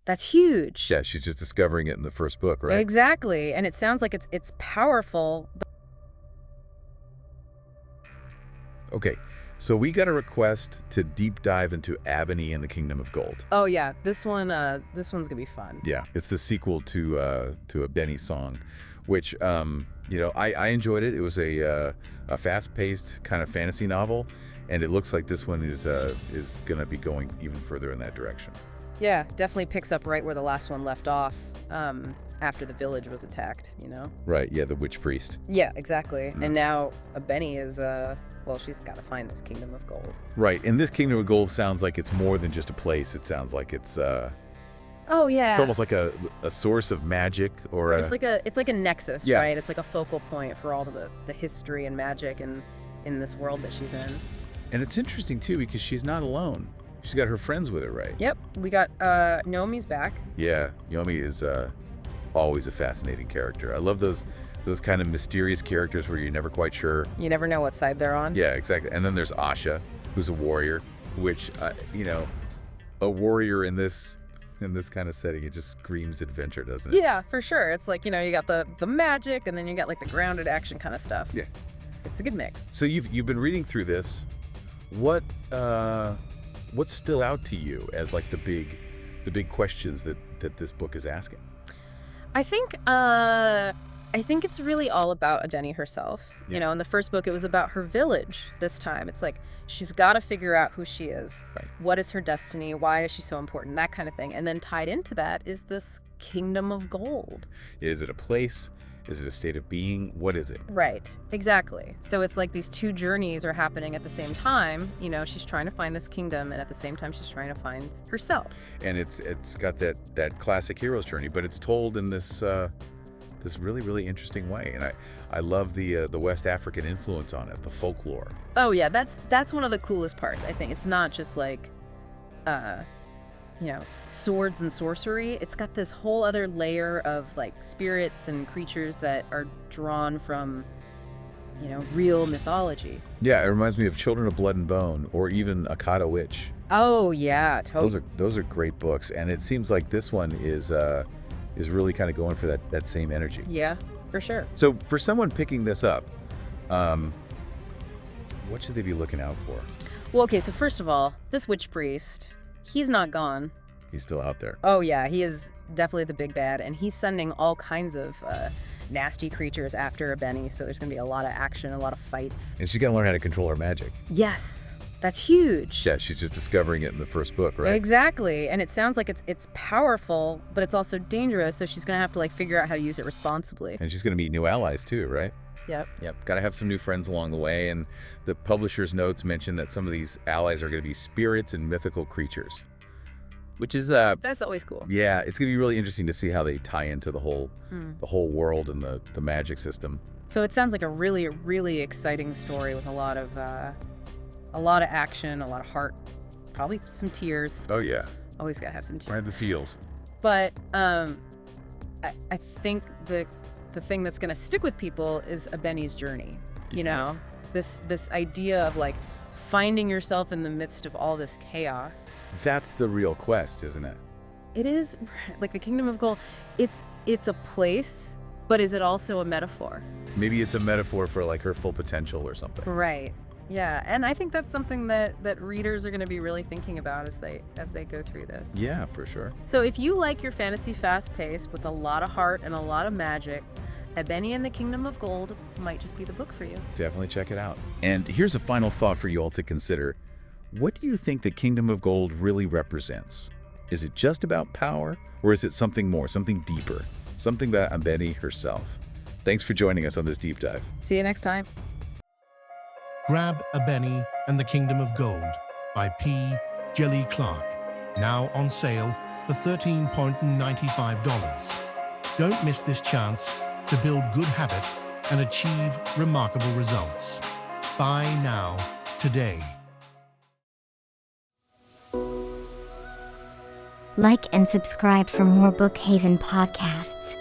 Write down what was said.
That's huge. Yeah, she's just discovering it in the first book, right? Exactly. And it sounds like it's powerful. Okay, so we got a request to deep dive into Abeni and the Kingdom of Gold. Oh yeah, this one's gonna be fun. Yeah, it's the sequel to Abeni's song, which I enjoyed it. It was a fast-paced kind of fantasy novel, and it looks like this one is gonna be going even further in that direction. Yeah, definitely picks up right where the last one left off, after the village was attacked, you know? Right, yeah, the witch priest. Yeah, exactly. And now Abeni is, she's got to find this Kingdom of Gold. Right, and this Kingdom of Gold sounds like it's more than just a place. It sounds like it's Oh yeah. it's almost like a source of magic or it's like a nexus, Yeah. right? It's like a focal point for all the history and magic in this world that she's in. And it's interesting too because she's not alone. She's got her friends with her, right? Yep, we got Nomi's back. Yeah, Yomi is always a fascinating character. I love those kind of mysterious characters where you're never quite sure. You never know what side they're on. Yeah, exactly. And then there's Asha, who's a warrior, which a warrior in this kind of setting, it just screams adventure, doesn't it? Yeah, for sure. It's like, you got the magic, and then you got like the grounded action kind of stuff. Yeah. It's a good mix. So you've been reading through this. What's still out to you as like the big questions that this book is asking? I think it's really all about Abeni herself. Yeah. In the first book, it was about her village. This time, it's like she's got to figure out who she is. Right. What is her destiny? Why is she so important? That kind of thing. And then tied into that is this Kingdom of Gold. Is it a place? Is it a state of being? What is it? Right. Exactly. So it's like these two journeys are happening at the same time. She's trying to find this kingdom, and at the same time, she's trying to find herself. And it's got that classic hero's journey, but it's told in this really, really interesting way. And I love the West African influence on it, the folklore. Oh yeah, that's one of the coolest parts. I think it's not just like swords and sorcery. It's got this whole other layer of like spirits and creatures that are drawn from real mythology. Yeah, it reminds me of Children of Blood and Bone, or even Akata Witch. Oh yeah, totally. Those are great books, and it seems like this one is really kind of going for that same energy. Yeah, for sure. So for someone picking this up, what should they be looking out for? Well, okay, so first of all, this witch priest, he's not gone. He's still out there. Oh yeah, he is definitely the big bad, and he's sending all kinds of nasty creatures after Abeni, so there's gonna be a lot of action, a lot of fights. And she's got to learn how to control her magic. Yes, that's huge. Yeah, she's just discovering it in the first book, right? Exactly, and it sounds like it's powerful, but it's also dangerous, so she's gonna have to like figure out how to use it responsibly. And she's going to meet new allies too, right? Yep. Got to have some new friends along the way, and the publisher's notes mention that some of these allies are going to be spirits and mythical creatures. Which is That's always cool. yeah, it's gonna be really interesting to see how they tie into the whole world and the magic system. So it sounds like a really, really exciting story with a lot of action, a lot of heart, probably some tears. Oh yeah, Always gotta have some tears. right, the feels. But I think the thing that's gonna stick with people is Abeni's journey. This idea of like finding yourself in the midst of all this chaos. That's the real quest, isn't it? It is like the Kingdom of Gold. It's a place, but is it also a metaphor? Maybe it's a metaphor for like her full potential or something. Right. Yeah, and I think that's something that readers are going to be really thinking about as they go through this. Yeah, for sure. So if you like your fantasy fast-paced with a lot of heart and a lot of magic, Abeni and the Kingdom of Gold might just be the book for you. Definitely check it out. And here's a final thought for you all to consider. What do you think the Kingdom of Gold really represents? Is it just about power, or is it something more, something deeper, something about Abeni herself? Thanks for joining us on this deep dive. See you next time. Grab Abeni and the Kingdom of Gold by Djèlí Clark, now on sale for $13.95. Don't miss this chance to build good habit and achieve remarkable results. Buy now, today. Like and subscribe for more Bookhaven podcasts.